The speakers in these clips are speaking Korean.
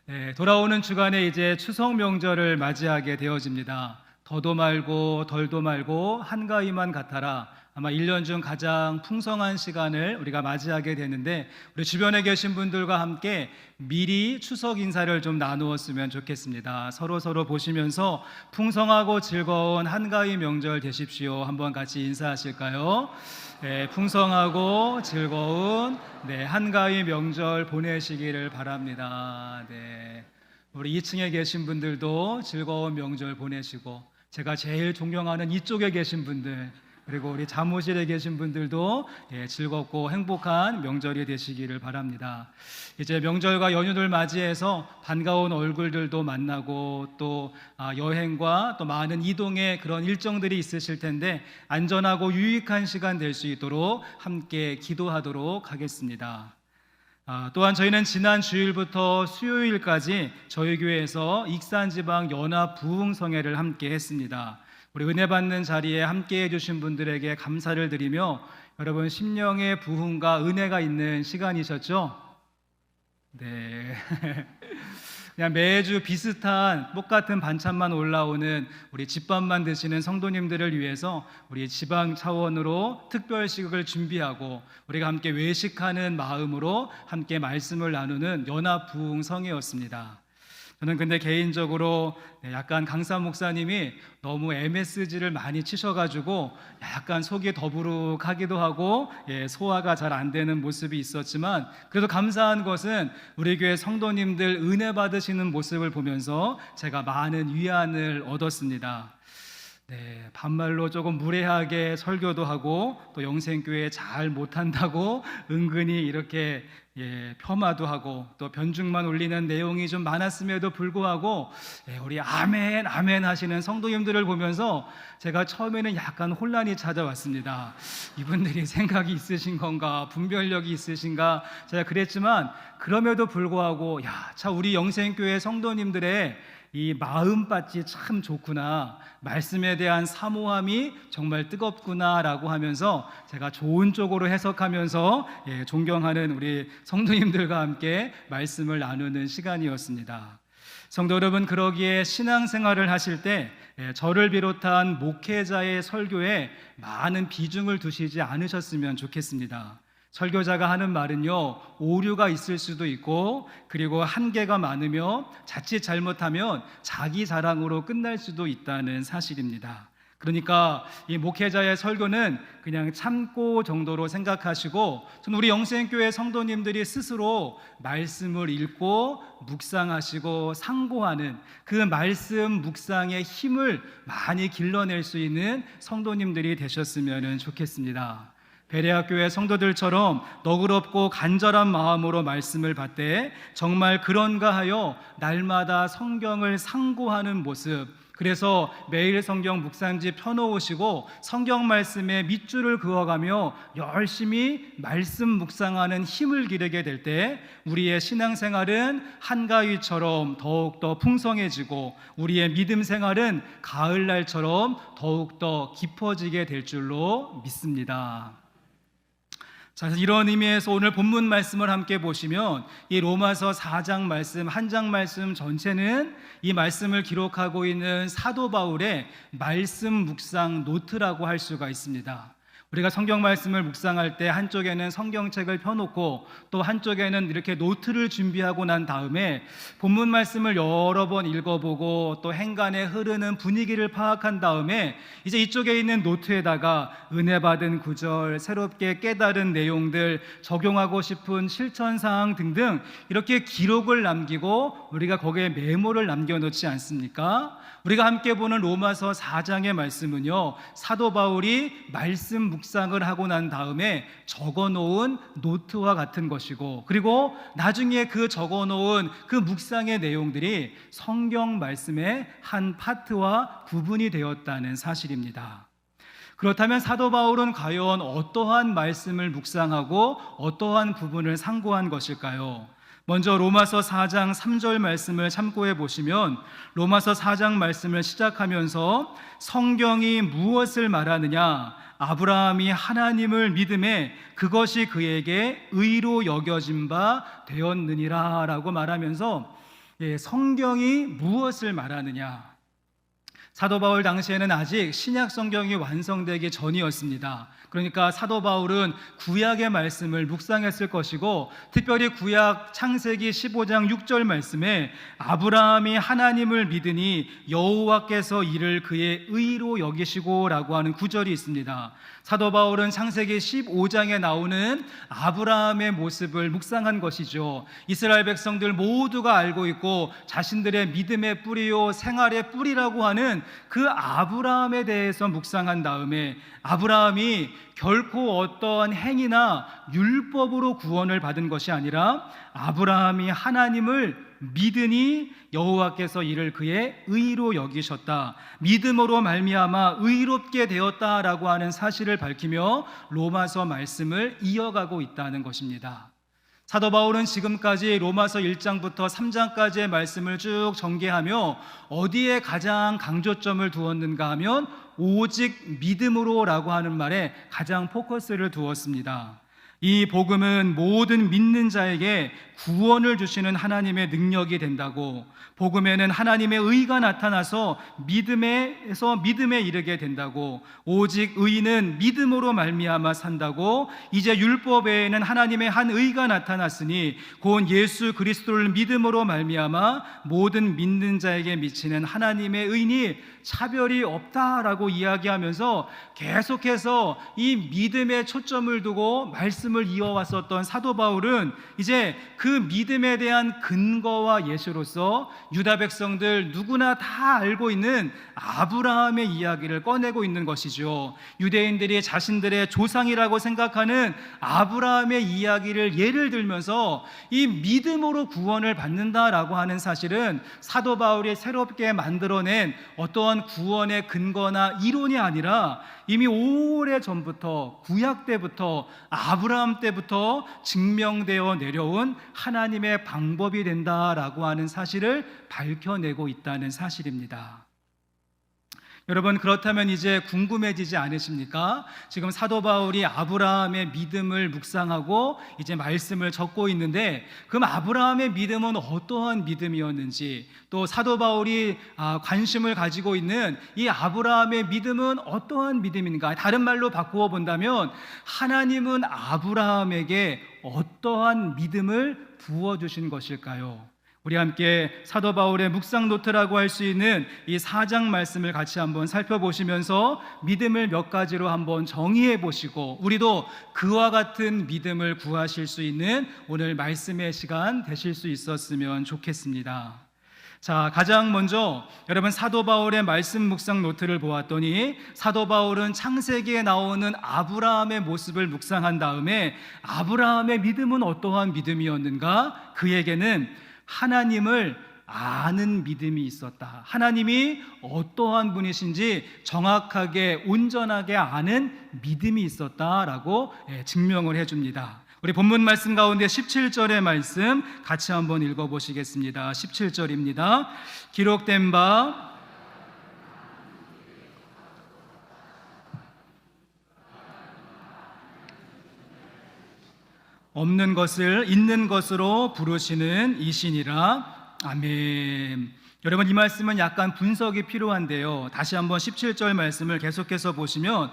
네, 돌아오는 주간에 이제 추석 명절을 맞이하게 되어집니다. 더도 말고 덜도 말고 한가위만 같아라. 아마 1년 중 가장 풍성한 시간을 우리가 맞이하게 되는데, 우리 주변에 계신 분들과 함께 미리 추석 인사를 좀 나누었으면 좋겠습니다. 서로 보시면서 풍성하고 즐거운 한가위 명절 되십시오. 한번 같이 인사하실까요? 네, 풍성하고 즐거운 한가위 명절 보내시기를 바랍니다. 네, 우리 2층에 계신 분들도 즐거운 명절 보내시고, 제가 제일 존경하는 이쪽에 계신 분들, 그리고 우리 사무실에 계신 분들도 즐겁고 행복한 명절이 되시기를 바랍니다. 이제 명절과 연휴를 맞이해서 반가운 얼굴들도 만나고 또 여행과 또 많은 이동의 그런 일정들이 있으실 텐데, 안전하고 유익한 시간 될 수 있도록 함께 기도하도록 하겠습니다. 또한 저희는 지난 주일부터 수요일까지 저희 교회에서 익산지방 연합 부흥성회를 함께 했습니다. 우리 은혜 받는 자리에 함께 해주신 분들에게 감사를 드리며, 여러분 심령의 부흥과 은혜가 있는 시간이셨죠? 네. 그냥 매주 비슷한 똑같은 반찬만 올라오는 우리 집밥만 드시는 성도님들을 위해서 우리 지방 차원으로 특별식을 준비하고, 우리가 함께 외식하는 마음으로 함께 말씀을 나누는 연합 부흥성회였습니다. 저는 근데 개인적으로 약간 강사 목사님이 너무 MSG를 많이 치셔가지고 약간 속이 더부룩하기도 하고 소화가 잘 안 되는 모습이 있었지만, 그래도 감사한 것은 우리 교회 성도님들 은혜 받으시는 모습을 보면서 제가 많은 위안을 얻었습니다. 네, 반말로 조금 무례하게 설교도 하고 또 영생교회 잘 못한다고 은근히 이렇게 폄하도 하고 또 변죽만 올리는 내용이 좀 많았음에도 불구하고 우리 아멘 아멘 하시는 성도님들을 보면서 제가 처음에는 약간 혼란이 찾아왔습니다. 이분들이 생각이 있으신 건가, 분별력이 있으신가, 제가 그랬지만, 그럼에도 불구하고 참 우리 영생교회 성도님들의 이 마음밭이 참 좋구나, 말씀에 대한 사모함이 정말 뜨겁구나라고 하면서 제가 좋은 쪽으로 해석하면서 존경하는 우리 성도님들과 함께 말씀을 나누는 시간이었습니다. 성도 여러분, 그러기에 신앙생활을 하실 때 저를 비롯한 목회자의 설교에 많은 비중을 두시지 않으셨으면 좋겠습니다. 설교자가 하는 말은요, 오류가 있을 수도 있고, 그리고 한계가 많으며 자칫 잘못하면 자기 자랑으로 끝날 수도 있다는 사실입니다. 그러니까 이 목회자의 설교는 그냥 참고 정도로 생각하시고, 저는 우리 영생교회 성도님들이 스스로 말씀을 읽고 묵상하시고 상고하는 그 말씀 묵상의 힘을 많이 길러낼 수 있는 성도님들이 되셨으면 좋겠습니다. 베레아교회 성도들처럼 너그럽고 간절한 마음으로 말씀을 받되 정말 그런가 하여 날마다 성경을 상고하는 모습, 그래서 매일 성경 묵상지 펴놓으시고 성경 말씀에 밑줄을 그어가며 열심히 말씀 묵상하는 힘을 기르게 될 때 우리의 신앙생활은 한가위처럼 더욱더 풍성해지고, 우리의 믿음 생활은 가을날처럼 더욱더 깊어지게 될 줄로 믿습니다. 자, 이런 의미에서 오늘 본문 말씀을 함께 보시면 이 로마서 4장 말씀, 한 장 말씀 전체는 이 말씀을 기록하고 있는 사도 바울의 말씀 묵상 노트라고 할 수가 있습니다. 우리가 성경 말씀을 묵상할 때 한쪽에는 성경책을 펴놓고 또 한쪽에는 이렇게 노트를 준비하고 난 다음에 본문 말씀을 여러 번 읽어보고 또 행간에 흐르는 분위기를 파악한 다음에 이제 이쪽에 있는 노트에다가 은혜 받은 구절, 새롭게 깨달은 내용들, 적용하고 싶은 실천사항 등등 이렇게 기록을 남기고 우리가 거기에 메모를 남겨놓지 않습니까? 우리가 함께 보는 로마서 4장의 말씀은요, 사도 바울이 말씀 묵상을 하고 난 다음에 적어놓은 노트와 같은 것이고, 그리고 나중에 그 적어놓은 그 묵상의 내용들이 성경 말씀의 한 파트와 구분이 되었다는 사실입니다. 그렇다면 사도 바울은 과연 어떠한 말씀을 묵상하고 어떠한 부분을 상고한 것일까요? 먼저 로마서 4장 3절 말씀을 참고해 보시면, 로마서 4장 말씀을 시작하면서 성경이 무엇을 말하느냐, 아브라함이 하나님을 믿음에 그것이 그에게 의로 여겨진 바 되었느니라 라고 말하면서 성경이 무엇을 말하느냐? 사도 바울 당시에는 아직 신약 성경이 완성되기 전이었습니다. 그러니까 사도 바울은 구약의 말씀을 묵상했을 것이고, 특별히 구약 창세기 15장 6절 말씀에 아브라함이 하나님을 믿으니 여호와께서 이를 그의 의로 여기시고 라고 하는 구절이 있습니다. 사도 바울은 창세기 15장에 나오는 아브라함의 모습을 묵상한 것이죠. 이스라엘 백성들 모두가 알고 있고 자신들의 믿음의 뿌리요 생활의 뿌리라고 하는 그 아브라함에 대해서 묵상한 다음에, 아브라함이 결코 어떠한 행위나 율법으로 구원을 받은 것이 아니라 아브라함이 하나님을 믿으니 여호와께서 이를 그의 의로 여기셨다, 믿음으로 말미암아 의롭게 되었다라고 하는 사실을 밝히며 로마서 말씀을 이어가고 있다는 것입니다. 사도 바울은 지금까지 로마서 1장부터 3장까지의 말씀을 쭉 전개하며 어디에 가장 강조점을 두었는가 하면 오직 믿음으로라고 하는 말에 가장 포커스를 두었습니다. 이 복음은 모든 믿는 자에게 구원을 주시는 하나님의 능력이 된다고, 복음에는 하나님의 의가 나타나서 믿음에서 믿음에 이르게 된다고, 오직 의인은 믿음으로 말미암아 산다고, 이제 율법 외에는 하나님의 한 의가 나타났으니 곧 예수 그리스도를 믿음으로 말미암아 모든 믿는 자에게 미치는 하나님의 의니 차별이 없다라고 이야기하면서 계속해서 이 믿음에 초점을 두고 말씀을 이어왔었던 사도 바울은 이제 그 믿음에 대한 근거와 예시로서 유다 백성들 누구나 다 알고 있는 아브라함의 이야기를 꺼내고 있는 것이죠. 유대인들이 자신들의 조상이라고 생각하는 아브라함의 이야기를 예를 들면서 이 믿음으로 구원을 받는다라고 하는 사실은 사도 바울이 새롭게 만들어낸 어떠한 구원의 근거나 이론이 아니라 이미 오래전부터 구약 때부터 아브라함 때부터 증명되어 내려온 하나님의 방법이 된다라고 하는 사실을 밝혀내고 있다는 사실입니다. 여러분, 그렇다면 이제 궁금해지지 않으십니까? 지금 사도 바울이 아브라함의 믿음을 묵상하고 이제 말씀을 적고 있는데, 그럼 아브라함의 믿음은 어떠한 믿음이었는지, 또 사도 바울이 관심을 가지고 있는 이 아브라함의 믿음은 어떠한 믿음인가? 다른 말로 바꾸어 본다면 하나님은 아브라함에게 어떠한 믿음을 부어주신 것일까요? 우리 함께 사도 바울의 묵상 노트라고 할 수 있는 이 4장 말씀을 같이 한번 살펴보시면서 믿음을 몇 가지로 한번 정의해 보시고, 우리도 그와 같은 믿음을 구하실 수 있는 오늘 말씀의 시간 되실 수 있었으면 좋겠습니다. 자, 가장 먼저 여러분 사도 바울의 말씀 묵상 노트를 보았더니 사도 바울은 창세기에 나오는 아브라함의 모습을 묵상한 다음에 아브라함의 믿음은 어떠한 믿음이었는가? 그에게는 하나님을 아는 믿음이 있었다. 하나님이 어떠한 분이신지 정확하게 온전하게 아는 믿음이 있었다라고 증명을 해줍니다. 우리 본문 말씀 가운데 17절의 말씀 같이 한번 읽어보시겠습니다. 17절입니다. 기록된 바 없는 것을 있는 것으로 부르시는 이시니라. 아멘. 여러분, 이 말씀은 약간 분석이 필요한데요. 다시 한번 17절 말씀을 계속해서 보시면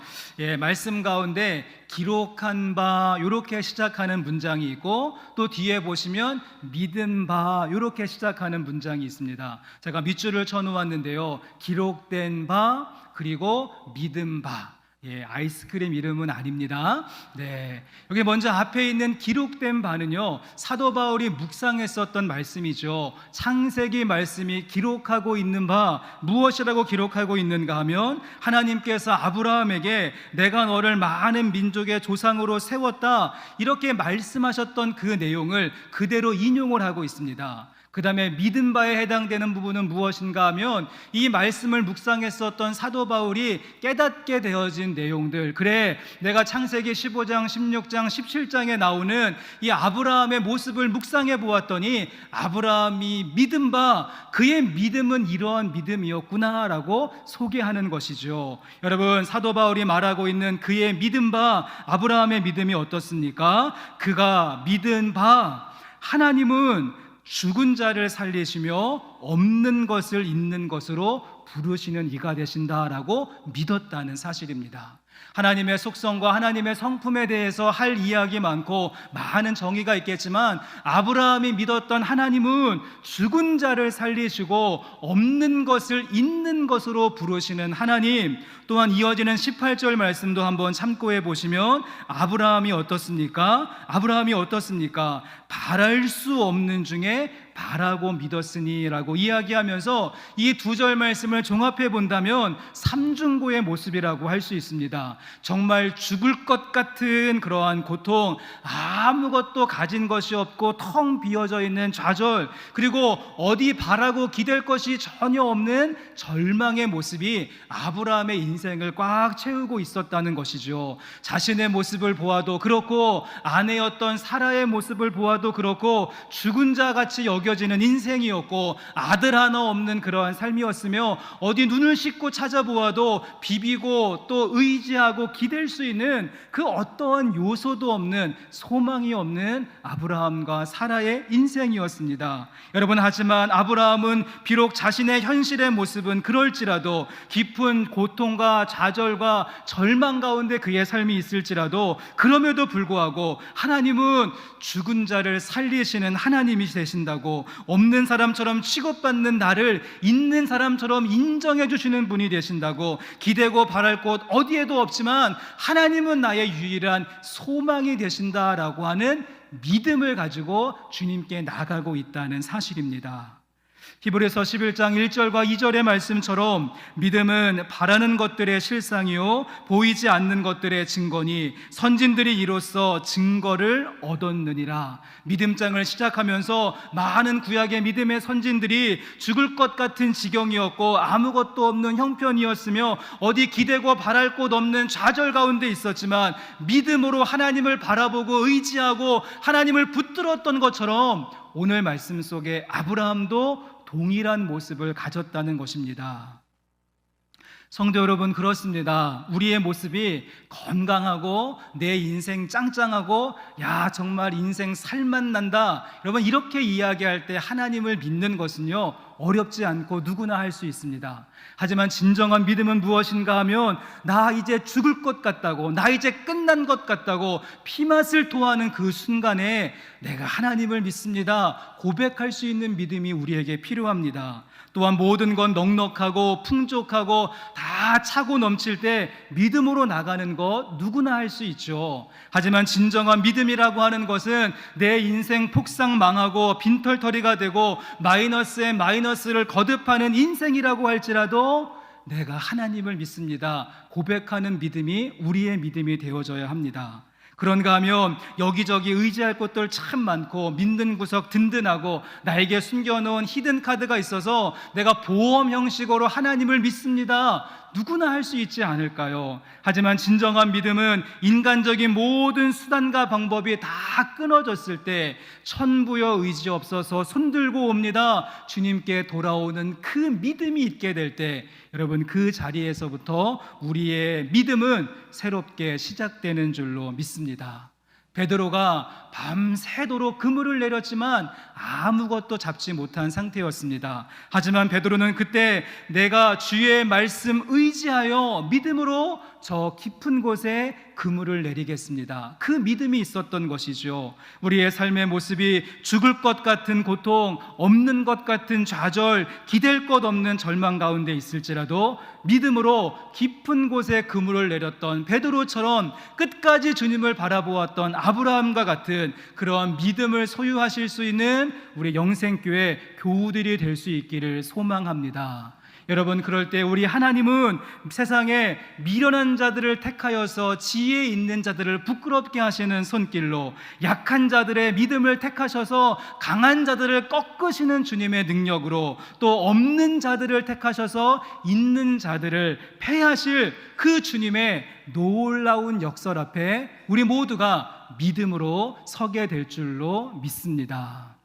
말씀 가운데 기록한 바 이렇게 시작하는 문장이 있고, 또 뒤에 보시면 믿은 바 이렇게 시작하는 문장이 있습니다. 제가 밑줄을 쳐놓았는데요. 기록된 바 그리고 믿은 바. 아이스크림 이름은 아닙니다. 여기 먼저 앞에 있는 기록된 바는요, 사도 바울이 묵상했었던 말씀이죠. 창세기 말씀이 기록하고 있는 바, 무엇이라고 기록하고 있는가 하면 하나님께서 아브라함에게 내가 너를 많은 민족의 조상으로 세웠다, 이렇게 말씀하셨던 그 내용을 그대로 인용을 하고 있습니다. 그 다음에 믿은 바에 해당되는 부분은 무엇인가 하면 이 말씀을 묵상했었던 사도 바울이 깨닫게 되어진 내용들, 그래 내가 창세기 15장, 16장, 17장에 나오는 이 아브라함의 모습을 묵상해 보았더니 아브라함이 믿은 바 그의 믿음은 이러한 믿음이었구나 라고 소개하는 것이죠. 여러분, 사도 바울이 말하고 있는 그의 믿은 바, 아브라함의 믿음이 어떻습니까? 그가 믿은 바 하나님은 죽은 자를 살리시며 없는 것을 있는 것으로 부르시는 이가 되신다라고 믿었다는 사실입니다. 하나님의 속성과 하나님의 성품에 대해서 할 이야기 많고 많은 정의가 있겠지만, 아브라함이 믿었던 하나님은 죽은 자를 살리시고 없는 것을 있는 것으로 부르시는 하나님. 또한 이어지는 18절 말씀도 한번 참고해 보시면 아브라함이 어떻습니까? 바랄 수 없는 중에 바라고 믿었으니 라고 이야기하면서 이 두 절 말씀을 종합해 본다면 삼중고의 모습이라고 할 수 있습니다. 정말 죽을 것 같은 그러한 고통, 아무것도 가진 것이 없고 텅 비어져 있는 좌절, 그리고 어디 바라고 기댈 것이 전혀 없는 절망의 모습이 아브라함의 인생을 꽉 채우고 있었다는 것이죠. 자신의 모습을 보아도 그렇고 아내였던 사라의 모습을 보아도 그렇고 죽은 자 같이 여겨지는 인생이었고 아들 하나 없는 그러한 삶이었으며, 어디 눈을 씻고 찾아보아도 비비고 또 의지하고 기댈 수 있는 그 어떠한 요소도 없는, 소망이 없는 아브라함과 사라의 인생이었습니다. 여러분, 하지만 아브라함은 비록 자신의 현실의 모습은 그럴지라도, 깊은 고통과 좌절과 절망 가운데 그의 삶이 있을지라도, 그럼에도 불구하고 하나님은 죽은 자를 살리시는 하나님이 되신다고, 없는 사람처럼 취급받는 나를 있는 사람처럼 인정해 주시는 분이 되신다고, 기대고 바랄 곳 어디에도 없지만 하나님은 나의 유일한 소망이 되신다라고 하는 믿음을 가지고 주님께 나가고 있다는 사실입니다. 히브리서 11장 1절과 2절의 말씀처럼 믿음은 바라는 것들의 실상이요 보이지 않는 것들의 증거니 선진들이 이로써 증거를 얻었느니라. 믿음장을 시작하면서 많은 구약의 믿음의 선진들이 죽을 것 같은 지경이었고 아무것도 없는 형편이었으며 어디 기대고 바랄 곳 없는 좌절 가운데 있었지만, 믿음으로 하나님을 바라보고 의지하고 하나님을 붙들었던 것처럼 오늘 말씀 속에 아브라함도 동일한 모습을 가졌다는 것입니다. 성도 여러분, 그렇습니다. 우리의 모습이 건강하고 내 인생 짱짱하고 정말 인생 살맛난다, 여러분 이렇게 이야기할 때 하나님을 믿는 것은요 어렵지 않고 누구나 할 수 있습니다. 하지만 진정한 믿음은 무엇인가 하면, 나 이제 죽을 것 같다고, 나 이제 끝난 것 같다고 피맛을 토하는 그 순간에 내가 하나님을 믿습니다 고백할 수 있는 믿음이 우리에게 필요합니다. 또한 모든 건 넉넉하고 풍족하고 다 차고 넘칠 때 믿음으로 나가는 것 누구나 할 수 있죠. 하지만 진정한 믿음이라고 하는 것은 내 인생 폭삭 망하고 빈털터리가 되고 마이너스에 마이너스를 거듭하는 인생이라고 할지라도 내가 하나님을 믿습니다 고백하는 믿음이 우리의 믿음이 되어져야 합니다. 그런가 하면 여기저기 의지할 곳들 참 많고 믿는 구석 든든하고 나에게 숨겨놓은 히든 카드가 있어서 내가 보험 형식으로 하나님을 믿습니다 누구나 할 수 있지 않을까요? 하지만 진정한 믿음은 인간적인 모든 수단과 방법이 다 끊어졌을 때 천부여 의지 없어서 손들고 옵니다 주님께 돌아오는 그 믿음이 있게 될 때, 여러분 그 자리에서부터 우리의 믿음은 새롭게 시작되는 줄로 믿습니다. 베드로가 밤새도록 그물을 내렸지만 아무것도 잡지 못한 상태였습니다. 하지만 베드로는 그때 내가 주의 말씀 의지하여 믿음으로 저 깊은 곳에 그물을 내리겠습니다, 그 믿음이 있었던 것이죠. 우리의 삶의 모습이 죽을 것 같은 고통, 없는 것 같은 좌절, 기댈 것 없는 절망 가운데 있을지라도 믿음으로 깊은 곳에 그물을 내렸던 베드로처럼 끝까지 주님을 바라보았던 아브라함과 같은 그러한 믿음을 소유하실 수 있는 우리 영생교회 교우들이 될 수 있기를 소망합니다. 여러분, 그럴 때 우리 하나님은 세상에 미련한 자들을 택하여서 지혜 있는 자들을 부끄럽게 하시는 손길로, 약한 자들의 믿음을 택하셔서 강한 자들을 꺾으시는 주님의 능력으로, 또 없는 자들을 택하셔서 있는 자들을 패하실 그 주님의 놀라운 역설 앞에 우리 모두가 믿음으로 서게 될 줄로 믿습니다.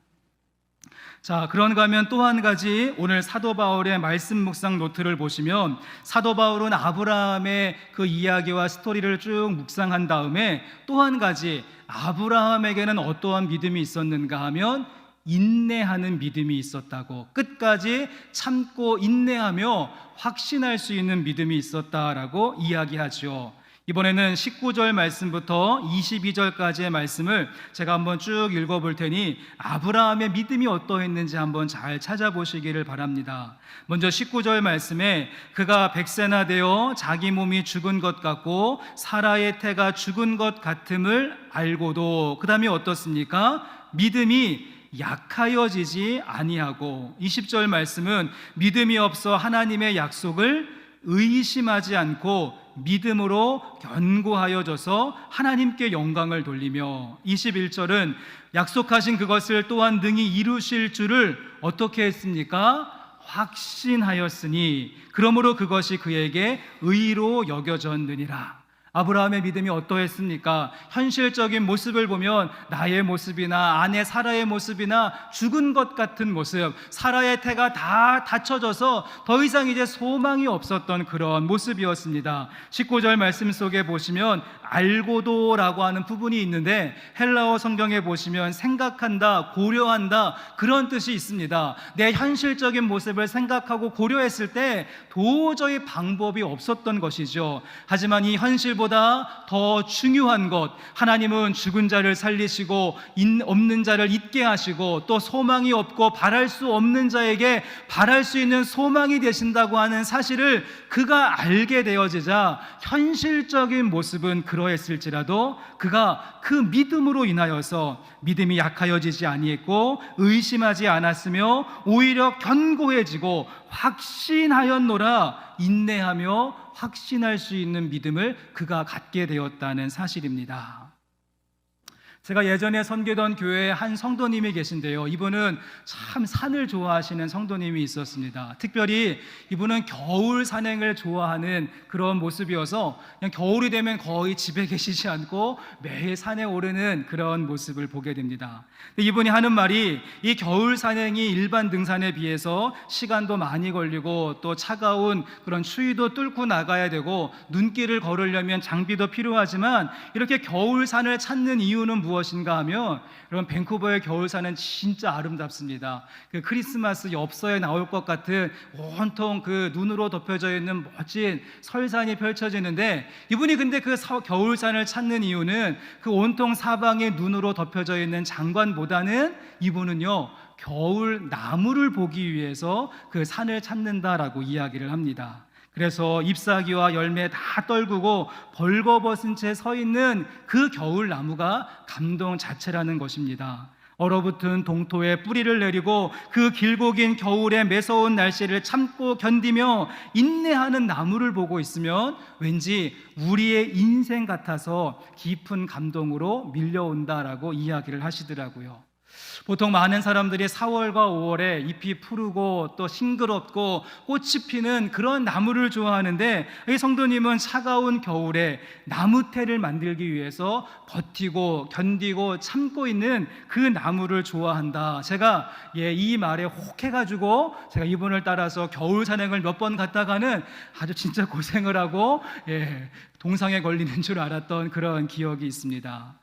자, 그런가 하면 또 한 가지, 오늘 사도 바울의 말씀 묵상 노트를 보시면 사도 바울은 아브라함의 그 이야기와 스토리를 쭉 묵상한 다음에 또 한 가지, 아브라함에게는 어떠한 믿음이 있었는가 하면 인내하는 믿음이 있었다고, 끝까지 참고 인내하며 확신할 수 있는 믿음이 있었다라고 이야기하죠. 이번에는 19절 말씀부터 22절까지의 말씀을 제가 한번 쭉 읽어볼 테니 아브라함의 믿음이 어떠했는지 한번 잘 찾아보시기를 바랍니다. 먼저 19절 말씀에 그가 100세나 되어 자기 몸이 죽은 것 같고 사라의 태가 죽은 것 같음을 알고도, 그 다음에 어떻습니까? 믿음이 약하여지지 아니하고, 20절 말씀은 믿음이 없어 하나님의 약속을 의심하지 않고 믿음으로 견고하여져서 하나님께 영광을 돌리며, 21절은 약속하신 그것을 또한 능히 이루실 줄을 어떻게 했습니까? 확신하였으니 그러므로 그것이 그에게 의로 여겨졌느니라. 아브라함의 믿음이 어떠했습니까? 현실적인 모습을 보면 나의 모습이나 아내 사라의 모습이나 죽은 것 같은 모습, 사라의 태가 다 닫혀져서 더 이상 이제 소망이 없었던 그런 모습이었습니다. 19절 말씀 속에 보시면 알고도라고 하는 부분이 있는데 헬라어 성경에 보시면 생각한다, 고려한다, 그런 뜻이 있습니다. 내 현실적인 모습을 생각하고 고려했을 때 도저히 방법이 없었던 것이죠. 하지만 이 현실보다 더 중요한 것, 하나님은 죽은 자를 살리시고 없는 자를 있게 하시고 또 소망이 없고 바랄 수 없는 자에게 바랄 수 있는 소망이 되신다고 하는 사실을 그가 알게 되어지자 현실적인 모습은 그러했을지라도 그가 그 믿음으로 인하여서 믿음이 약하여지지 아니했고 의심하지 않았으며 오히려 견고해지고 확신하였노라, 인내하며 확신할 수 있는 믿음을 그가 갖게 되었다는 사실입니다. 제가 예전에 섬기던 교회에 한 성도님이 계신데요, 이분은 참 산을 좋아하시는 성도님이 있었습니다. 특별히 이분은 겨울 산행을 좋아하는 그런 모습이어서 그냥 겨울이 되면 거의 집에 계시지 않고 매일 산에 오르는 그런 모습을 보게 됩니다. 근데 이분이 하는 말이, 이 겨울 산행이 일반 등산에 비해서 시간도 많이 걸리고 또 차가운 그런 추위도 뚫고 나가야 되고 눈길을 걸으려면 장비도 필요하지만 이렇게 겨울산을 찾는 이유는 무엇인가 하면, 여러분, 밴쿠버의 겨울산은 진짜 아름답습니다. 그 크리스마스 엽서에 나올 것 같은 온통 그 눈으로 덮여져 있는 멋진 설산이 펼쳐지는데, 이분이 근데 그 겨울산을 찾는 이유는 그 온통 사방에 눈으로 덮여져 있는 장관보다는 이분은요, 겨울 나무를 보기 위해서 그 산을 찾는다라고 이야기를 합니다. 그래서 잎사귀와 열매 다 떨구고 벌거벗은 채 서 있는 그 겨울 나무가 감동 자체라는 것입니다. 얼어붙은 동토에 뿌리를 내리고 그 길고 긴 겨울의 매서운 날씨를 참고 견디며 인내하는 나무를 보고 있으면 왠지 우리의 인생 같아서 깊은 감동으로 밀려온다라고 이야기를 하시더라고요. 보통 많은 사람들이 4월과 5월에 잎이 푸르고 또 싱그럽고 꽃이 피는 그런 나무를 좋아하는데, 이 성도님은 차가운 겨울에 나무태를 만들기 위해서 버티고 견디고 참고 있는 그 나무를 좋아한다. 제가 이 말에 혹해가지고 제가 이분을 따라서 겨울 산행을 몇 번 갔다가는 아주 진짜 고생을 하고 동상에 걸리는 줄 알았던 그런 기억이 있습니다.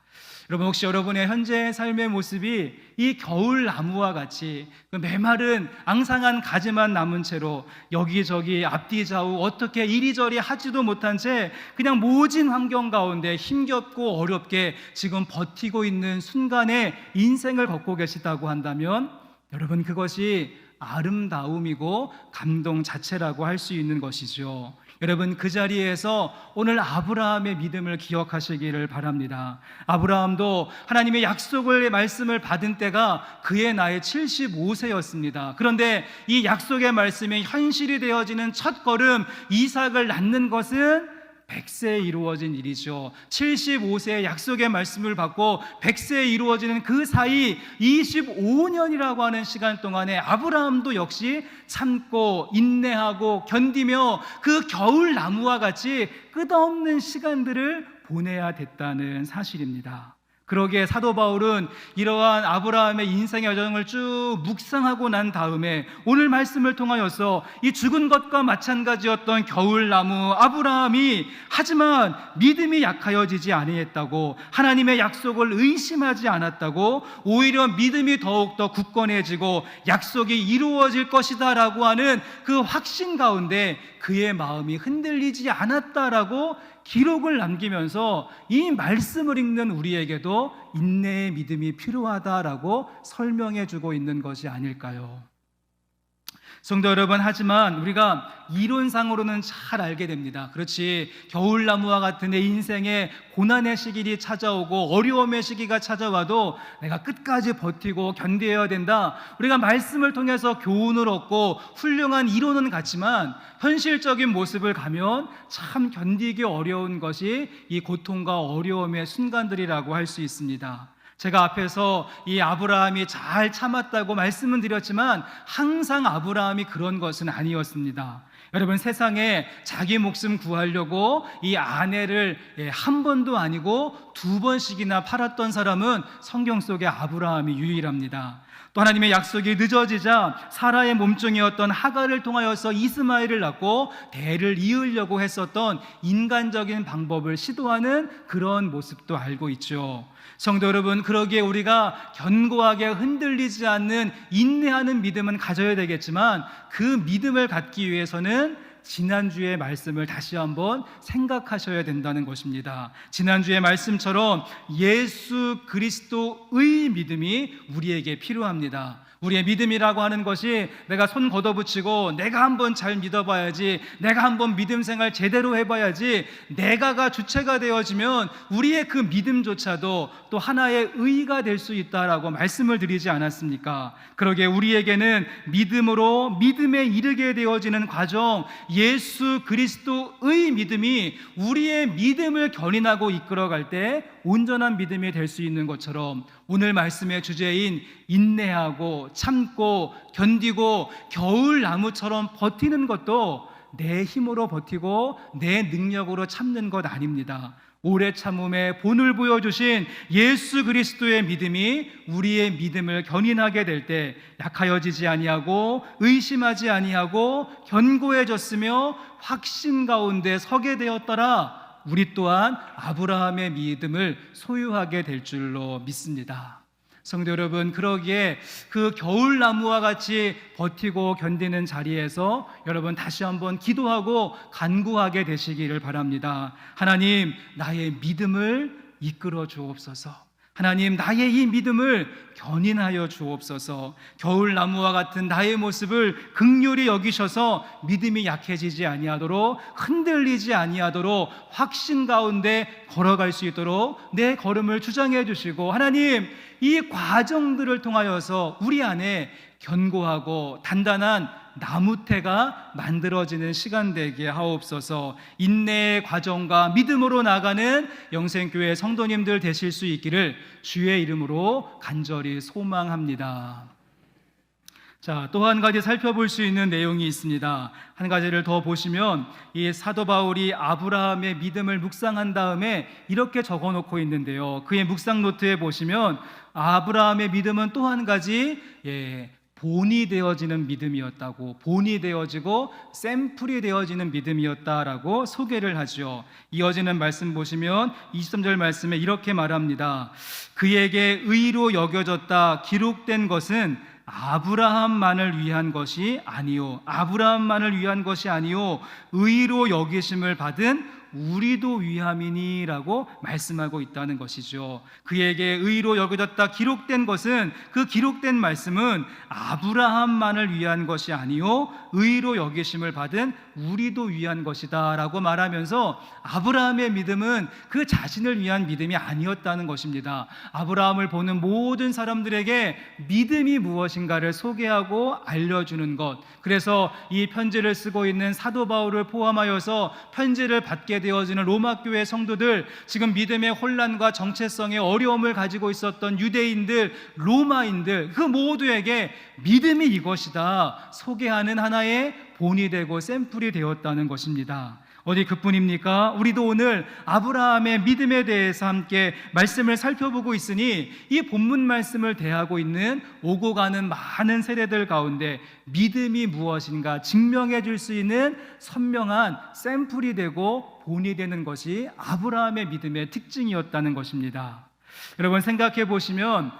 여러분, 혹시 여러분의 현재 삶의 모습이 이 겨울 나무와 같이 그 메마른 앙상한 가지만 남은 채로 여기저기 앞뒤 좌우 어떻게 이리저리 하지도 못한 채 그냥 모진 환경 가운데 힘겹고 어렵게 지금 버티고 있는 순간에 인생을 걷고 계시다고 한다면, 여러분, 그것이 아름다움이고 감동 자체라고 할 수 있는 것이죠. 여러분, 그 자리에서 오늘 아브라함의 믿음을 기억하시기를 바랍니다. 아브라함도 하나님의 약속의 말씀을 받은 때가 그의 나이 75세였습니다. 그런데 이 약속의 말씀이 현실이 되어지는 첫 걸음, 이삭을 낳는 것은 100세에 이루어진 일이죠. 75세의 약속의 말씀을 받고 100세에 이루어지는 그 사이 25년이라고 하는 시간 동안에 아브라함도 역시 참고 인내하고 견디며 그 겨울 나무와 같이 끝없는 시간들을 보내야 됐다는 사실입니다. 그러기에 사도 바울은 이러한 아브라함의 인생의 여정을 쭉 묵상하고 난 다음에 오늘 말씀을 통하여서 이 죽은 것과 마찬가지였던 겨울나무 아브라함이 하지만 믿음이 약하여지지 아니했다고, 하나님의 약속을 의심하지 않았다고, 오히려 믿음이 더욱더 굳건해지고 약속이 이루어질 것이다 라고 하는 그 확신 가운데 그의 마음이 흔들리지 않았다라고 기록을 남기면서 이 말씀을 읽는 우리에게도 인내의 믿음이 필요하다라고 설명해 주고 있는 것이 아닐까요? 성도 여러분, 하지만 우리가 이론상으로는 잘 알게 됩니다. 그렇지, 겨울나무와 같은 내 인생에 고난의 시기가 찾아오고 어려움의 시기가 찾아와도 내가 끝까지 버티고 견뎌야 된다, 우리가 말씀을 통해서 교훈을 얻고 훌륭한 이론은 같지만 현실적인 모습을 가면 참 견디기 어려운 것이 이 고통과 어려움의 순간들이라고 할 수 있습니다. 제가 앞에서 이 아브라함이 잘 참았다고 말씀은 드렸지만 항상 아브라함이 그런 것은 아니었습니다. 여러분, 세상에 자기 목숨 구하려고 이 아내를 한 번도 아니고 두 번씩이나 팔았던 사람은 성경 속에 아브라함이 유일합니다. 또 하나님의 약속이 늦어지자 사라의 몸종이었던 하갈을 통하여서 이스마엘을 낳고 대를 이으려고 했었던 인간적인 방법을 시도하는 그런 모습도 알고 있죠. 성도 여러분, 그러기에 우리가 견고하게 흔들리지 않는 인내하는 믿음은 가져야 되겠지만 그 믿음을 갖기 위해서는 지난주의 말씀을 다시 한번 생각하셔야 된다는 것입니다. 지난주의 말씀처럼 예수 그리스도의 믿음이 우리에게 필요합니다. 우리의 믿음이라고 하는 것이 내가 손 걷어붙이고 내가 한번 잘 믿어봐야지, 내가 한번 믿음 생활 제대로 해봐야지, 내가가 주체가 되어지면 우리의 그 믿음조차도 또 하나의 의의가 될 수 있다라고 말씀을 드리지 않았습니까? 그러기에 우리에게는 믿음으로 믿음에 이르게 되어지는 과정, 예수 그리스도의 믿음이 우리의 믿음을 견인하고 이끌어갈 때 온전한 믿음이 될 수 있는 것처럼 오늘 말씀의 주제인 인내하고 참고 견디고 겨울나무처럼 버티는 것도 내 힘으로 버티고 내 능력으로 참는 것 아닙니다. 오래 참음의 본을 보여주신 예수 그리스도의 믿음이 우리의 믿음을 견인하게 될 때 약하여지지 아니하고 의심하지 아니하고 견고해졌으며 확신 가운데 서게 되었더라. 우리 또한 아브라함의 믿음을 소유하게 될 줄로 믿습니다. 성도 여러분, 그러기에 그 겨울나무와 같이 버티고 견디는 자리에서 여러분 다시 한번 기도하고 간구하게 되시기를 바랍니다. 하나님, 나의 믿음을 이끌어 주옵소서. 하나님, 나의 이 믿음을 견인하여 주옵소서. 겨울나무와 같은 나의 모습을 긍휼히 여기셔서 믿음이 약해지지 아니하도록, 흔들리지 아니하도록 확신 가운데 걸어갈 수 있도록 내 걸음을 주장해 주시고, 하나님, 이 과정들을 통하여서 우리 안에 견고하고 단단한 나무태가 만들어지는 시간 되게 하옵소서. 인내의 과정과 믿음으로 나가는 영생교회 성도님들 되실 수 있기를 주의 이름으로 간절히 소망합니다. 자, 또 한 가지 살펴볼 수 있는 내용이 있습니다. 한 가지를 더 보시면 이 사도 바울이 아브라함의 믿음을 묵상한 다음에 이렇게 적어놓고 있는데요, 그의 묵상 노트에 보시면 아브라함의 믿음은 또 한 가지 본이 되어지는 믿음이었다고, 본이 되어지고 샘플이 되어지는 믿음이었다라고 소개를 하죠. 이어지는 말씀 보시면 23절 말씀에 이렇게 말합니다. 그에게 의로 여겨졌다 기록된 것은 아브라함만을 위한 것이 아니요, 아브라함만을 위한 것이 아니요, 의로 여기심을 받은 우리도 위함이니라고 말씀하고 있다는 것이죠. 그에게 의로 여겨졌다 기록된 것은, 그 기록된 말씀은 아브라함만을 위한 것이 아니요, 의로 여기심을 받은 우리도 위한 것이다 라고 말하면서 아브라함의 믿음은 그 자신을 위한 믿음이 아니었다는 것입니다. 아브라함을 보는 모든 사람들에게 믿음이 무엇인가를 소개하고 알려주는 것, 그래서 이 편지를 쓰고 있는 사도 바울을 포함하여서 편지를 받게 되어지는 로마 교회 성도들, 지금 믿음의 혼란과 정체성의 어려움을 가지고 있었던 유대인들, 로마인들, 그 모두에게 믿음이 이것이다 소개하는 하나의 본이 되고 샘플이 되었다는 것입니다. 어디 그뿐입니까? 우리도 오늘 아브라함의 믿음에 대해서 함께 말씀을 살펴보고 있으니 이 본문 말씀을 대하고 있는 오고 가는 많은 세대들 가운데 믿음이 무엇인가 증명해 줄 수 있는 선명한 샘플이 되고 본이 되는 것이 아브라함의 믿음의 특징이었다는 것입니다. 여러분 생각해 보시면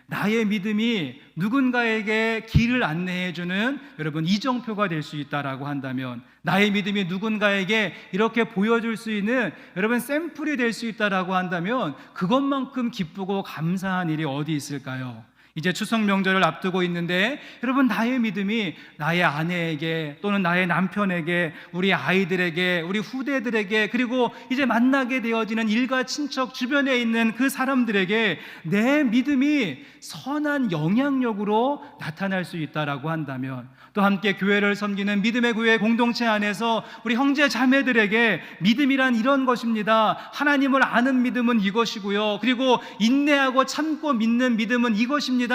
나의 믿음이 누군가에게 길을 안내해 주는 여러분 이정표가 될 수 있다라고 한다면, 나의 믿음이 누군가에게 이렇게 보여줄 수 있는 여러분 샘플이 될 수 있다라고 한다면 그것만큼 기쁘고 감사한 일이 어디 있을까요? 이제 추석 명절을 앞두고 있는데 여러분 나의 믿음이 나의 아내에게 또는 나의 남편에게, 우리 아이들에게, 우리 후대들에게, 그리고 이제 만나게 되어지는 일가 친척 주변에 있는 그 사람들에게 내 믿음이 선한 영향력으로 나타날 수 있다라고 한다면, 또 함께 교회를 섬기는 믿음의 교회 공동체 안에서 우리 형제 자매들에게 믿음이란 이런 것입니다, 하나님을 아는 믿음은 이것이고요, 그리고 인내하고 참고 믿는 믿음은 이것입니다,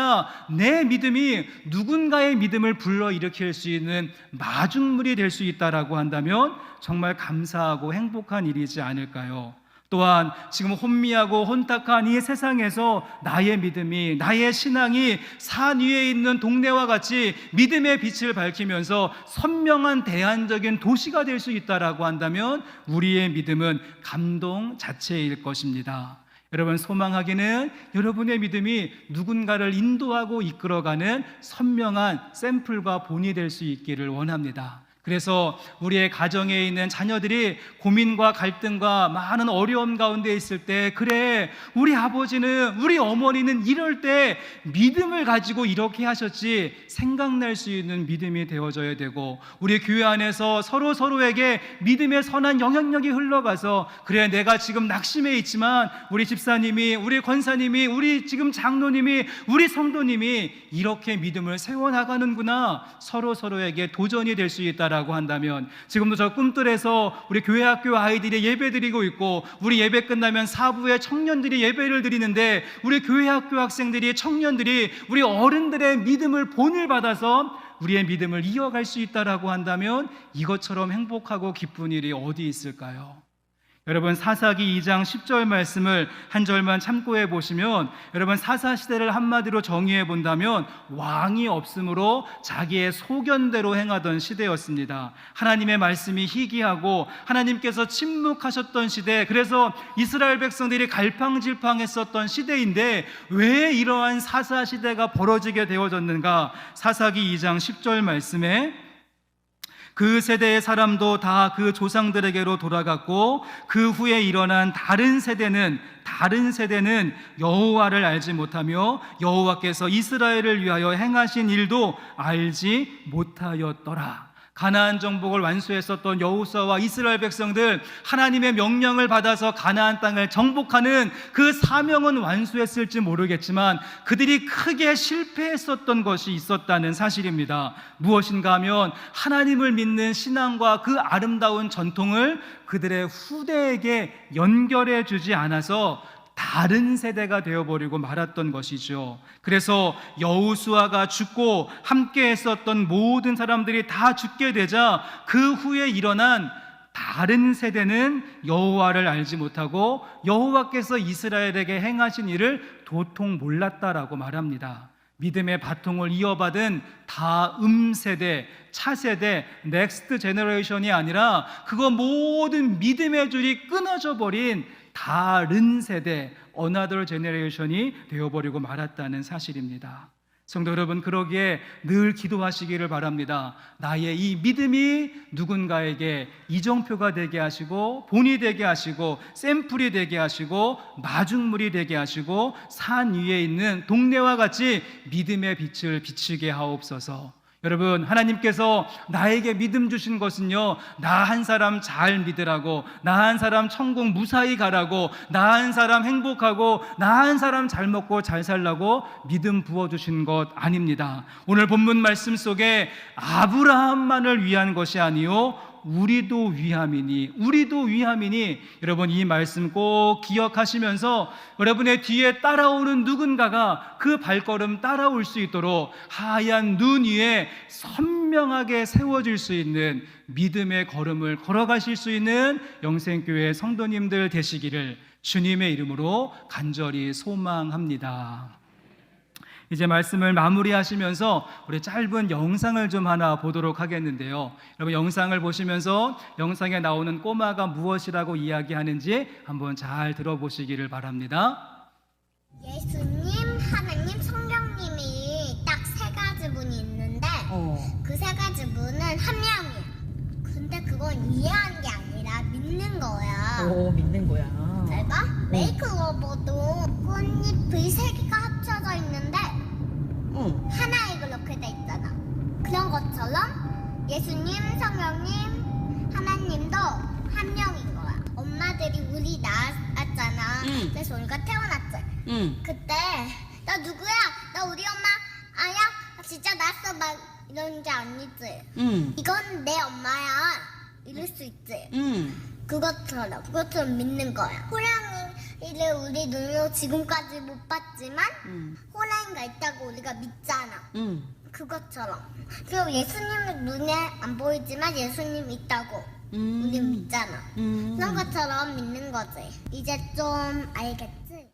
내 믿음이 누군가의 믿음을 불러일으킬 수 있는 마중물이 될 수 있다라고 한다면 정말 감사하고 행복한 일이지 않을까요? 또한 지금 혼미하고 혼탁한 이 세상에서 나의 믿음이, 나의 신앙이 산 위에 있는 동네와 같이 믿음의 빛을 밝히면서 선명한 대안적인 도시가 될 수 있다라고 한다면 우리의 믿음은 감동 자체일 것입니다. 여러분 소망하기는 여러분의 믿음이 누군가를 인도하고 이끌어가는 선명한 샘플과 본이 될 수 있기를 원합니다. 그래서 우리의 가정에 있는 자녀들이 고민과 갈등과 많은 어려움 가운데 있을 때, 그래 우리 아버지는, 우리 어머니는 이럴 때 믿음을 가지고 이렇게 하셨지 생각날 수 있는 믿음이 되어져야 되고, 우리 교회 안에서 서로에게 믿음의 선한 영향력이 흘러가서, 그래 내가 지금 낙심해 있지만 우리 집사님이, 우리 권사님이, 우리 지금 장로님이, 우리 성도님이 이렇게 믿음을 세워나가는구나, 서로에게 도전이 될 수 있다 라고 한다면, 지금도 저 꿈틀에서 우리 교회 학교 아이들이 예배 드리고 있고, 우리 예배 끝나면 사부에 청년들이 예배를 드리는데, 우리 교회 학교 학생들이, 청년들이 우리 어른들의 믿음을 본을 받아서 우리의 믿음을 이어갈 수 있다라고 한다면 이것처럼 행복하고 기쁜 일이 어디 있을까요? 여러분 사사기 2장 10절 말씀을 한 절만 참고해 보시면, 여러분 사사시대를 한마디로 정의해 본다면 왕이 없으므로 자기의 소견대로 행하던 시대였습니다. 하나님의 말씀이 희귀하고 하나님께서 침묵하셨던 시대, 그래서 이스라엘 백성들이 갈팡질팡했었던 시대인데 왜 이러한 사사시대가 벌어지게 되어졌는가? 사사기 2장 10절 말씀에 그 세대의 사람도 다 그 조상들에게로 돌아갔고, 그 후에 일어난 다른 세대는 여호와를 알지 못하며 여호와께서 이스라엘을 위하여 행하신 일도 알지 못하였더라. 가나안 정복을 완수했었던 여호수아와 이스라엘 백성들, 하나님의 명령을 받아서 가나안 땅을 정복하는 그 사명은 완수했을지 모르겠지만 그들이 크게 실패했었던 것이 있었다는 사실입니다. 무엇인가 하면 하나님을 믿는 신앙과 그 아름다운 전통을 그들의 후대에게 연결해 주지 않아서 다른 세대가 되어버리고 말았던 것이죠. 그래서 여호수아가 죽고 함께 했었던 모든 사람들이 다 죽게 되자 그 후에 일어난 다른 세대는 여호와를 알지 못하고 여호와께서 이스라엘에게 행하신 일을 도통 몰랐다라고 말합니다. 믿음의 바통을 이어받은 다음 세대, 차세대, 넥스트 제너레이션이 아니라 그거 모든 믿음의 줄이 끊어져 버린 다른 세대, another generation이 되어버리고 말았다는 사실입니다. 성도 여러분, 그러기에 늘 기도하시기를 바랍니다. 나의 이 믿음이 누군가에게 이정표가 되게 하시고, 본이 되게 하시고, 샘플이 되게 하시고, 마중물이 되게 하시고, 산 위에 있는 동네와 같이 믿음의 빛을 비추게 하옵소서. 여러분, 하나님께서 나에게 믿음 주신 것은요, 나 한 사람 잘 믿으라고, 나 한 사람 천국 무사히 가라고, 나 한 사람 행복하고, 나 한 사람 잘 먹고 잘 살라고 믿음 부어주신 것 아닙니다. 오늘 본문 말씀 속에 아브라함만을 위한 것이 아니요 우리도 위함이니 여러분 이 말씀 꼭 기억하시면서 여러분의 뒤에 따라오는 누군가가 그 발걸음 따라올 수 있도록 하얀 눈 위에 선명하게 세워질 수 있는 믿음의 걸음을 걸어가실 수 있는 영생교회 성도님들 되시기를 주님의 이름으로 간절히 소망합니다. 이제 말씀을 마무리하시면서 우리 짧은 영상을 좀 하나 보도록 하겠는데요. 여러분 영상을 보시면서 영상에 나오는 꼬마가 무엇이라고 이야기하는지 한번 잘 들어보시기를 바랍니다. 예수님, 하나님, 성령님이 딱 세 가지 분이 있는데 그 세 가지 분은 한 명이야. 근데 그건 이해하는 게 아니라 믿는 거야. 믿는 거야. 잘 봐. 메이크로버도 꽃잎의 세 개가 합쳐져 있는데 하나에 그렇게 돼 있잖아. 그런 것처럼 예수님, 성령님, 하나님도 한 명인 거야. 엄마들이 우리 낳았잖아. 그래서 우리가 태어났지. 그때 나 누구야? 나 우리 엄마 아야? 진짜 낳았어 막 이런 게 아니지. 이건 내 엄마야. 이럴 수 있지. 그것처럼 믿는 거야. 호랑이를 우리 눈으로 지금까지 못 봤지만 호랑이가 있다고 우리가 믿잖아. 그것처럼. 그리고 예수님은 눈에 안 보이지만 예수님 있다고 우리 믿잖아. 그런 것처럼 믿는 거지. 이제 좀 알겠지?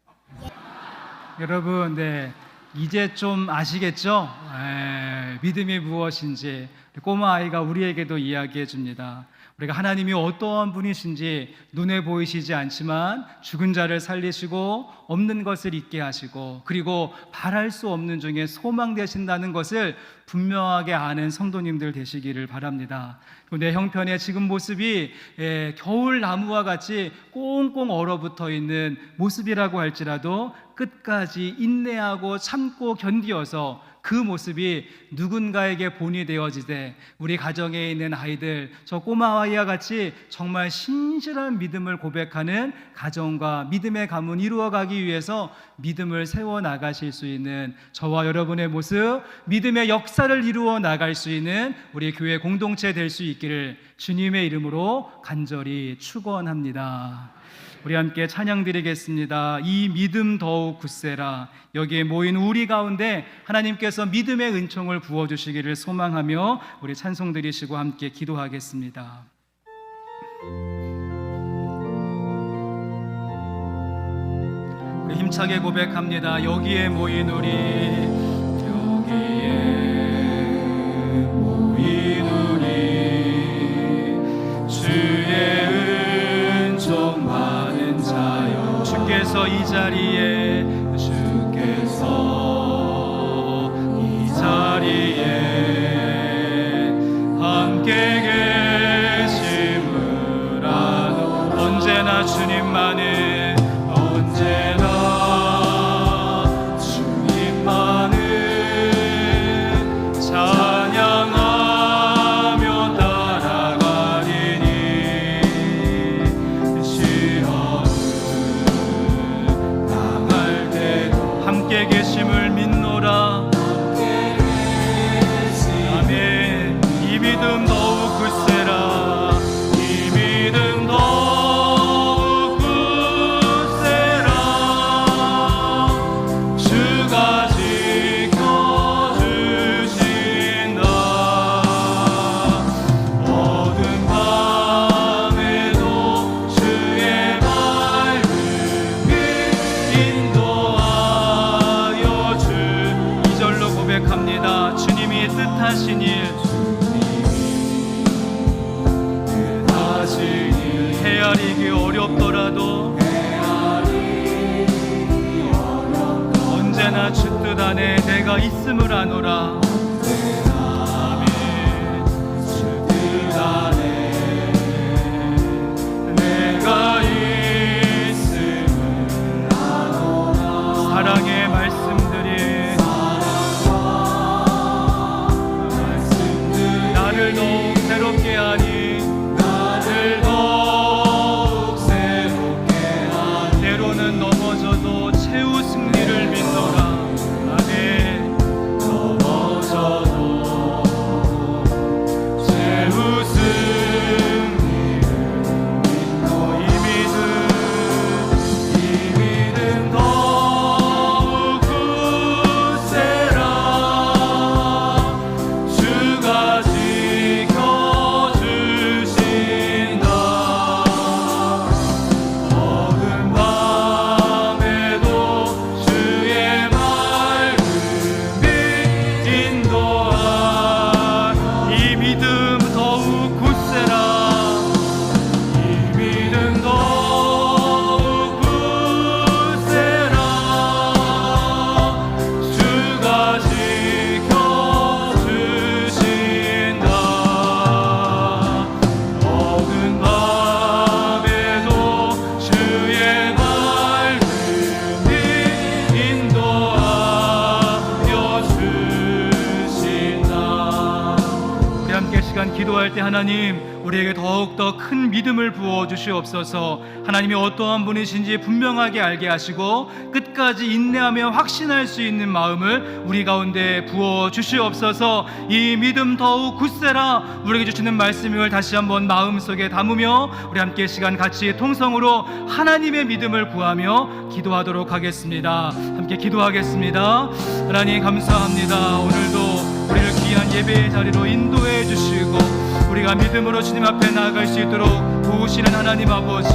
여러분, 이제 좀 아시겠죠? 믿음이 무엇인지 꼬마 아이가 우리에게도 이야기해 줍니다. 우리가 하나님이 어떠한 분이신지 눈에 보이시지 않지만 죽은 자를 살리시고 없는 것을 있게 하시고 그리고 바랄 수 없는 중에 소망 되신다는 것을 분명하게 아는 성도님들 되시기를 바랍니다. 내 형편의 지금 모습이 겨울 나무와 같이 꽁꽁 얼어붙어 있는 모습이라고 할지라도 끝까지 인내하고 참고 견디어서 그 모습이 누군가에게 본이 되어지되 우리 가정에 있는 아이들, 저 꼬마 아이와 같이 정말 신실한 믿음을 고백하는 가정과 믿음의 가문 이루어가기 위해서 믿음을 세워나가실 수 있는 저와 여러분의 모습, 믿음의 역사를 이루어 나갈 수 있는 우리 교회 공동체 될 수 있기를 주님의 이름으로 간절히 축원합니다. 우리 함께 찬양 드리겠습니다. 이 믿음 더욱 굳세라. 여기에 모인 우리 가운데 하나님께서 믿음의 은총을 부어주시기를 소망하며 우리 찬송 드리시고 함께 기도하겠습니다. 우리 힘차게 고백합니다. 여기에 모인 우리, 여기에 모인 우리, 주의 은총 많은 자여. 주께서 이 자리에, 주께서 이 자리에 함께 계심을 아노. 언제나 주님만은, 언제나 주님만은 찬양하며 따라가리니. 시험을 당할 때도 함께 계심을 믿노라. 아멘. 이 믿음 더욱 굳세라. 이 믿음 더욱 굳세라. 주가 지켜주신다. 어두운 밤에도 주의 밝음이 인도하여 주. 2절로 고백합니다. 주님이 뜻하신 일, 헤아리기 어렵더라도 언제나 주 뜻 안에 내가 있음을 아노라. 아멘. 주 뜻 안에 내가 있음을 아노라. 사랑의 말씀들이 나를 더욱 새롭게 하니, 나를 더욱 새롭게 하니. 때로는 넘어져도 최후 승리를 믿노라. 아멘. 넘어져도 최후 승리 시간 기도할 때 하나님 우리에게 더욱더 큰 믿음을 부어주시옵소서. 하나님이 어떠한 분이신지 분명하게 알게 하시고 끝까지 인내하며 확신할 수 있는 마음을 우리 가운데 부어주시옵소서. 이 믿음 더욱 굳세라 우리에게 주시는 말씀을 다시 한번 마음속에 담으며 우리 함께 시간 같이 통성으로 하나님의 믿음을 구하며 기도하도록 하겠습니다. 함께 기도하겠습니다. 하나님 감사합니다. 오늘도 우리를 귀한 예배의 자리로 인도해 주시고 우리가 믿음으로 주님 앞에 나아갈 수 있도록 도우시는 하나님 아버지,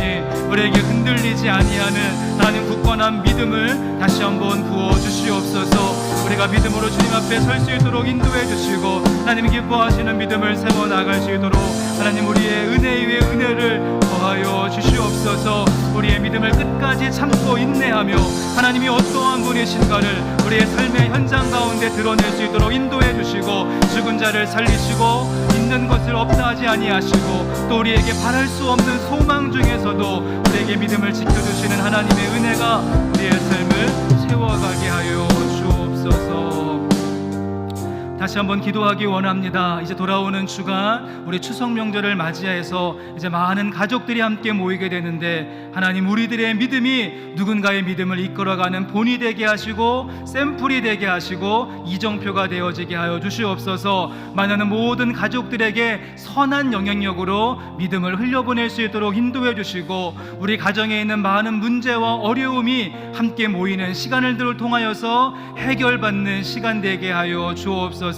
우리에게 흔들리지 아니하는 하나님 굳건한 믿음을 다시 한번 부어주시옵소서. 우리가 믿음으로 주님 앞에 설 수 있도록 인도해 주시고 하나님 기뻐하시는 믿음을 세워 나갈 수 있도록 하나님 우리의 은혜 위에 은혜를 더하여 주시옵소서. 우리의 믿음을 끝까지 참고 인내하며 하나님이 어떠한 분이신가를 우리의 삶의 현장 가운데 드러낼 수 있도록 인도해 주시고 죽은 자를 살리시고 있는 것을 없다 하지 아니하시고 또 우리에게 바랄 수 없는 소망 중에서도 우리에게 믿음을 지켜주시는 하나님의 은혜가 우리의 삶을 세워가게 하여 주옵소서. 다시 한번 기도하기 원합니다. 이제 돌아오는 주간 우리 추석 명절을 맞이해서 이제 많은 가족들이 함께 모이게 되는데 하나님 우리들의 믿음이 누군가의 믿음을 이끌어가는 본이 되게 하시고 샘플이 되게 하시고 이정표가 되어지게 하여 주시옵소서. 만나는 모든 가족들에게 선한 영향력으로 믿음을 흘려보낼 수 있도록 인도해 주시고 우리 가정에 있는 많은 문제와 어려움이 함께 모이는 시간을 통하여서 해결받는 시간 되게 하여 주옵소서.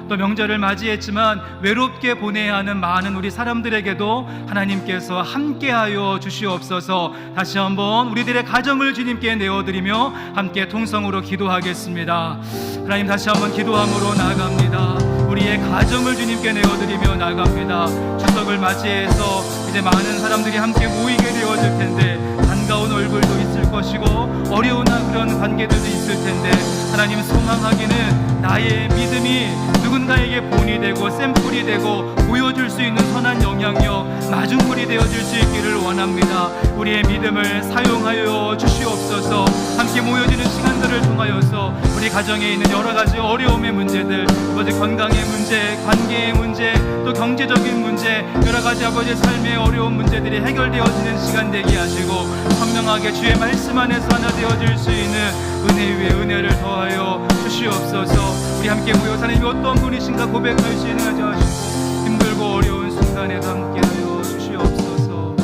또 명절을 맞이했지만 외롭게 보내야 하는 많은 우리 사람들에게도 하나님께서 함께하여 주시옵소서. 다시 한번 우리들의 가정을 주님께 내어드리며 함께 통성으로 기도하겠습니다. 하나님 다시 한번 기도함으로 나아갑니다. 우리의 가정을 주님께 내어드리며 나아갑니다. 추석을 맞이해서 이제 많은 사람들이 함께 모이게 되어질 텐데 반가운 얼굴도 있을 것이고 어려운 그런 관계들도 있을 텐데 하나님 소망하기는 나의 믿음이 누군가에게 본이 되고 샘플이 되고 보여줄 수 있는 선한 영향력 마중물이 되어질 수 있기를 원합니다. 우리의 믿음을 사용하여 주시옵소서. 함께 모여지는 시간들을 통하여서 우리 가정에 있는 여러 가지 어려움의 문제들, 아버지 건강의 문제, 관계의 문제, 또 경제적인 문제, 여러 가지 아버지 삶의 어려운 문제들이 해결되어지는 시간 되게 하시고 선명하게 주의 말씀 안에서 하나 되어질 수 있는 은혜 위에 은혜를 더하여 주시옵소서. 우리 함께 모여 하나님이 어떤 분이신가 고백할 수 있는 하게 하시고 힘들고 어려운 순간에도 함께하여 주시옵소서.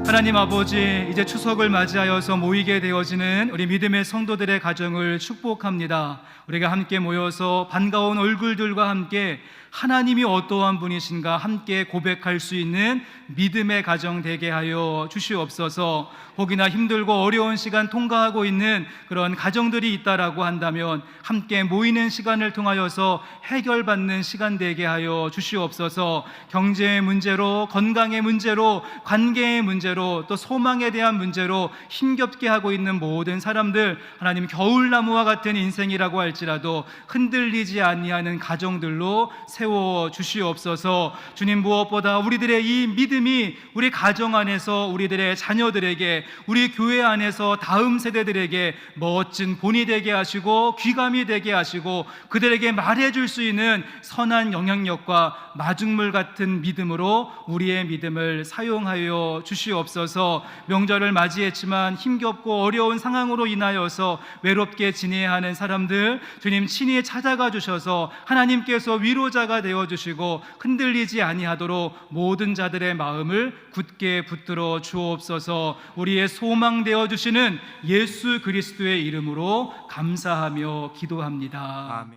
하나님 아버지, 이제 추석을 맞이하여서 모이게 되어지는 우리 믿음의 성도들의 가정을 축복합니다. 우리가 함께 모여서 반가운 얼굴들과 함께 하나님이 어떠한 분이신가 함께 고백할 수 있는 믿음의 가정 되게 하여 주시옵소서. 혹이나 힘들고 어려운 시간 통과하고 있는 그런 가정들이 있다라고 한다면 함께 모이는 시간을 통하여서 해결받는 시간 되게 하여 주시옵소서. 경제의 문제로, 건강의 문제로, 관계의 문제로, 또 소망에 대한 문제로 힘겹게 하고 있는 모든 사람들, 하나님 겨울나무와 같은 인생이라고 할지라도 흔들리지 아니하는 가정들로 세워 주시옵소서. 주님, 무엇보다 우리들의 이 믿음이 우리 가정 안에서 우리들의 자녀들에게, 우리 교회 안에서 다음 세대들에게 멋진 본이 되게 하시고 귀감이 되게 하시고 그들에게 말해줄 수 있는 선한 영향력과 마중물 같은 믿음으로 우리의 믿음을 사용하여 주시옵소서. 명절을 맞이했지만 힘겹고 어려운 상황으로 인하여서 외롭게 지내야 하는 사람들, 주님 친히 찾아가 주셔서 하나님께서 위로자가 되어주시고 흔들리지 아니하도록 모든 자들의 마음을 굳게 붙들어 주옵소서. 우리의 소망 되어주시는 예수 그리스도의 이름으로 감사하며 기도합니다. 아멘.